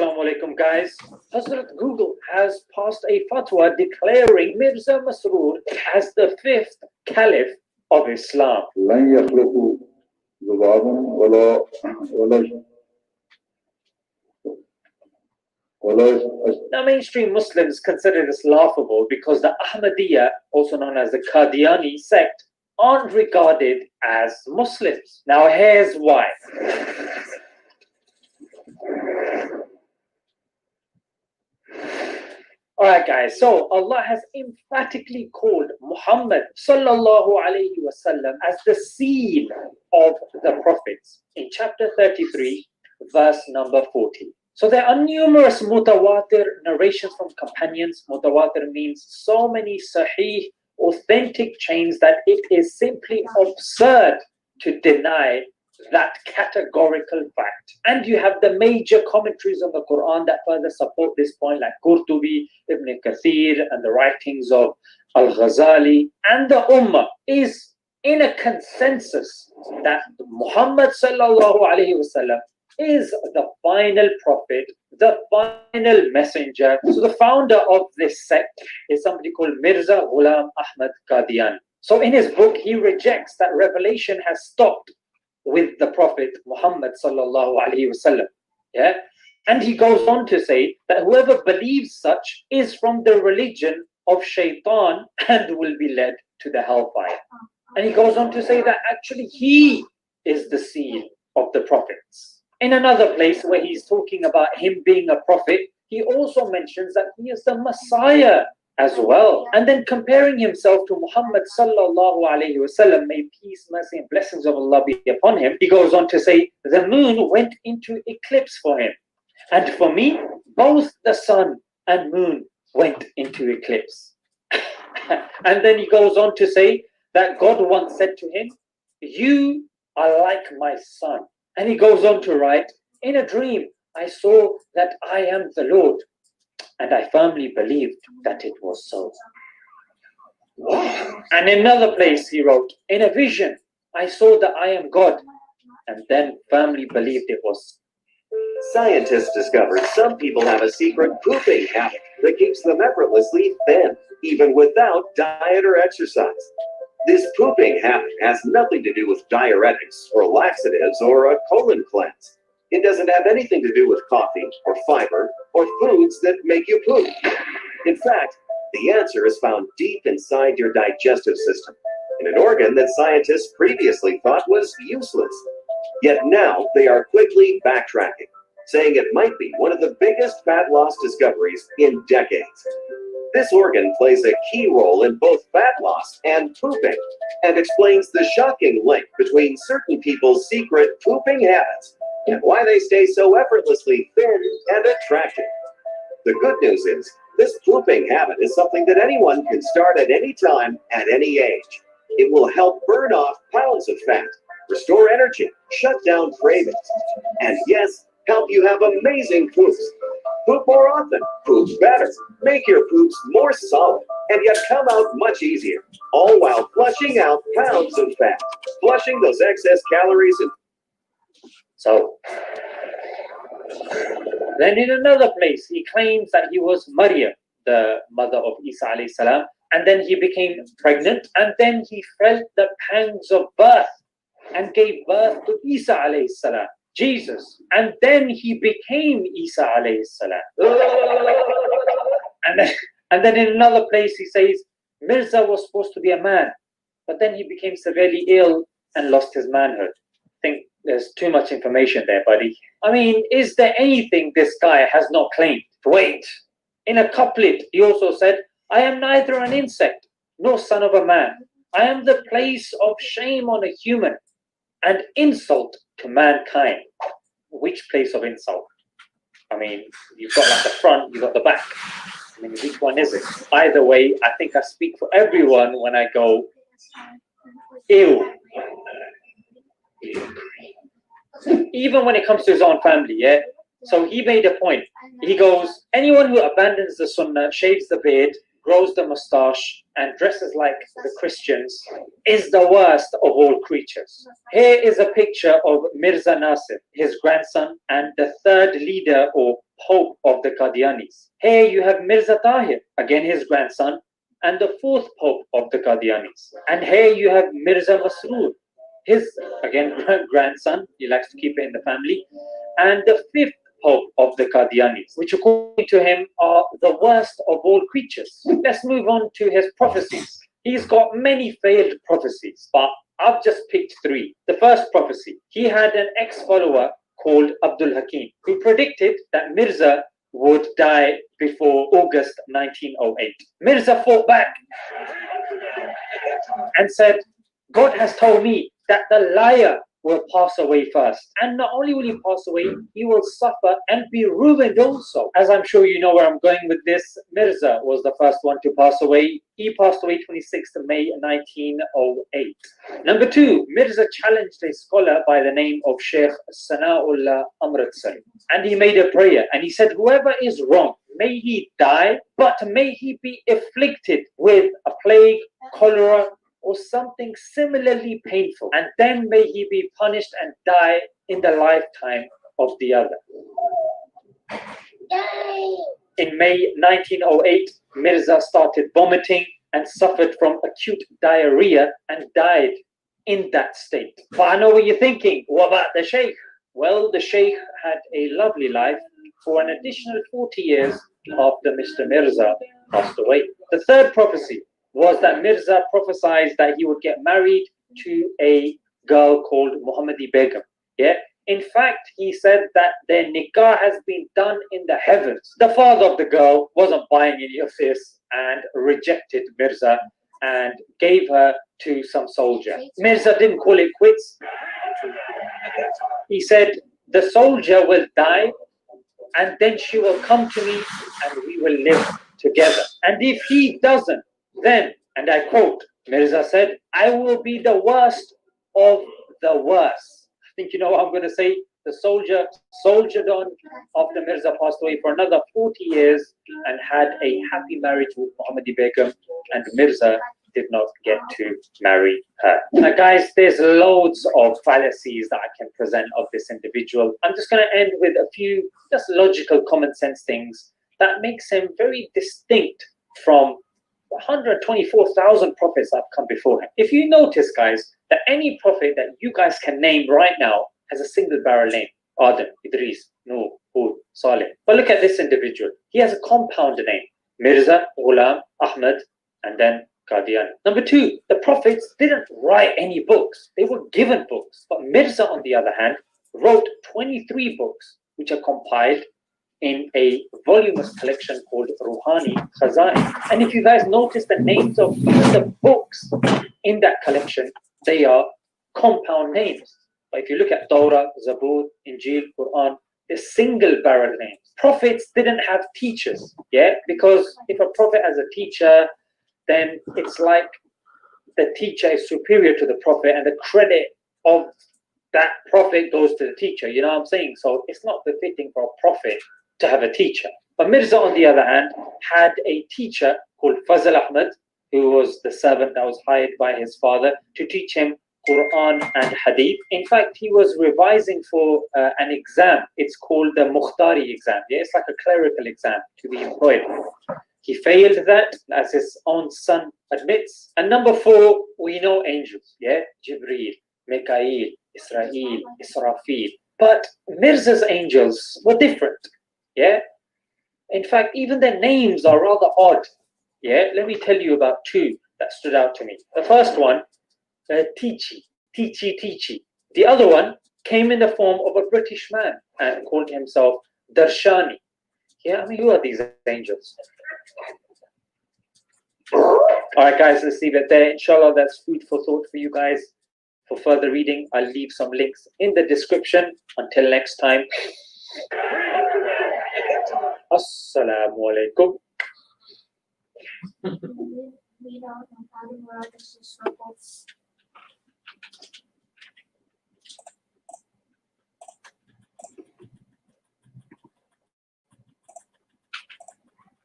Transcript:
Assalamu alaikum, guys. Hazrat Google has passed a fatwa declaring Mirza Masroor as the 5th Caliph of Islam. Now, mainstream Muslims consider this laughable because the Ahmadiyya, also known as the Qadiani sect, aren't regarded as Muslims. Now, here's why. Alright guys, so Allah has emphatically called Muhammad sallallahu alayhi wasallam as the seal of the prophets in chapter 33, verse number 40. So there are numerous mutawatir narrations from companions. Mutawatir means so many sahih, authentic chains that it is simply absurd to deny that categorical fact. And you have the major commentaries on the Quran that further support this point, like Qurtubi, Ibn Kathir, and the writings of Al-Ghazali. And the Ummah is in a consensus that Muhammad sallallahu alayhi wasallam is the final prophet, the final messenger. So the founder of this sect is somebody called Mirza Ghulam Ahmad Qadiani. So in his book, he rejects that revelation has stopped with the Prophet Muhammad sallallahu alaihi wasallam. Yeah, and he goes on to say that whoever believes such is from the religion of Shaitan and will be led to the hellfire. And he goes on to say that actually he is the seal of the prophets. In another place where he's talking about him being a prophet, he also mentions that he is the Messiah as well. And then comparing himself to Muhammad sallallahu alayhi wasallam, may peace, mercy, and blessings of Allah be upon him, he goes on to say, the moon went into eclipse for him. And for me, both the sun and moon went into eclipse. And then he goes on to say that God once said to him, you are like my son. And he goes on to write, in a dream, I saw that I am the Lord. And I firmly believed that it was so. And in another place he wrote, in a vision, I saw that I am God, and then firmly believed it was. Scientists discovered some people have a secret pooping habit that keeps them effortlessly thin, even without diet or exercise. This pooping habit has nothing to do with diuretics or laxatives or a colon cleanse. It doesn't have anything to do with coffee or fiber or foods that make you poop. In fact, the answer is found deep inside your digestive system, in an organ that scientists previously thought was useless. Yet now they are quickly backtracking, saying it might be one of the biggest fat loss discoveries in decades. This organ plays a key role in both fat loss and pooping, and explains the shocking link between certain people's secret pooping habits and why they stay so effortlessly thin and attractive. The good news is, this pooping habit is something that anyone can start at any time, at any age. It will help burn off pounds of fat, restore energy, shut down cravings, and yes, help you have amazing poops. Poop more often, poop better, make your poops more solid, and yet come out much easier, all while flushing out pounds of fat, flushing those excess calories and So, then in another place, he claims that he was Maryam, the mother of Isa alayhi salam, and then he became pregnant, and then he felt the pangs of birth and gave birth to Isa alayhi salam, Jesus, and then he became Isa alayhi salam. And then in another place he says, Mirza was supposed to be a man, but then he became severely ill and lost his manhood. I think there's too much information there, buddy. I mean, is there anything this guy has not claimed? Wait. In a couplet, he also said, I am neither an insect nor son of a man. I am the place of shame on a human and insult to mankind. Which place of insult? I mean, you've got like the front, you've got the back. I mean, which one is it? Either way, I think I speak for everyone when I go, ew. Even when it comes to his own family, yeah? So he made a point. He goes, anyone who abandons the sunnah, shaves the beard, grows the mustache, and dresses like the Christians is the worst of all creatures. Here is a picture of Mirza Nasir, his grandson, and the third leader or Pope of the Qadianis. Here you have Mirza Tahir, again his grandson, and the 4th Pope of the Qadianis. And here you have Mirza Masroor, his, again, grandson. He likes to keep it in the family. And the 5th Pope of the Qadianis, which according to him are the worst of all creatures. Let's move on to his prophecies. He's got many failed prophecies, but I've just picked 3. The first prophecy, he had an ex-follower called Abdul Hakim, who predicted that Mirza would die before August 1908. Mirza fought back and said, God has told me that the liar will pass away first. And not only will he pass away, he will suffer and be ruined also. As I'm sure you know where I'm going with this, Mirza was the first one to pass away. He passed away 26th of May 1908. Number 2, Mirza challenged a scholar by the name of Sheikh Sana'ullah Amritsari. And he made a prayer and he said, whoever is wrong, may he die, but may he be afflicted with a plague, cholera, or something similarly painful, and then may he be punished and die in the lifetime of the other. In May 1908, Mirza started vomiting and suffered from acute diarrhea and died in that state. But I know what you're thinking, what about the Sheikh? Well, the Sheikh had a lovely life for an additional 40 years after Mr. Mirza passed away. The third prophecy was that Mirza prophesied that he would get married to a girl called Muhammadi Begum. Yeah. In fact, he said that their nikah has been done in the heavens. The father of the girl wasn't buying any of this and rejected Mirza and gave her to some soldier. Mirza didn't call it quits. He said, the soldier will die and then she will come to me and we will live together. And if he doesn't, then, and I quote, Mirza said, I will be the worst of the worst. I think you know what I'm going to say. The soldier soldiered on after Mirza passed away for another 40 years and had a happy marriage with Muhammadi Begum, and Mirza did not get to marry her. Now guys, there's loads of fallacies that I can present of this individual. I'm just going to end with a few just logical common sense things that makes him very distinct from 124,000 prophets that have come before him. If you notice, guys, that any prophet that you guys can name right now has a single barrel name: Adam, Idris, Nuh, Hud, Saleh. But look at this individual. He has a compound name: Mirza Ghulam Ahmad, and then Qadian. Number 2, the prophets didn't write any books. They were given books. But Mirza, on the other hand, wrote 23 books, which are compiled in a voluminous collection called Ruhani Khazain. And if you guys notice the names of the books in that collection, they are compound names. But if you look at Torah, Zabur, Injil, Quran, they're single barrel names. Prophets didn't have teachers, yeah? Because if a prophet has a teacher, then it's like the teacher is superior to the prophet and the credit of that prophet goes to the teacher, you know what I'm saying? So it's not befitting for a prophet to have a teacher. But Mirza, on the other hand, had a teacher called Fazl Ahmad, who was the servant that was hired by his father to teach him Quran and Hadith. In fact, he was revising for an exam. It's called the Mukhtari exam. Yeah, it's like a clerical exam to be employed. He failed that, as his own son admits. And number 4, we know angels. Yeah, Jibreel, Mikael, Israel, Israfil. But Mirza's angels were different. Yeah. In fact, even their names are rather odd. Yeah. Let me tell you about 2 that stood out to me. The first one, Tichi. The other one came in the form of a British man and called himself Darshani. Yeah, I mean, who are these angels? All right, guys, let's leave it there. Inshallah, that's food for thought for you guys. For further reading, I'll leave some links in the description. Until next time. Assalamu alaikum. Read out and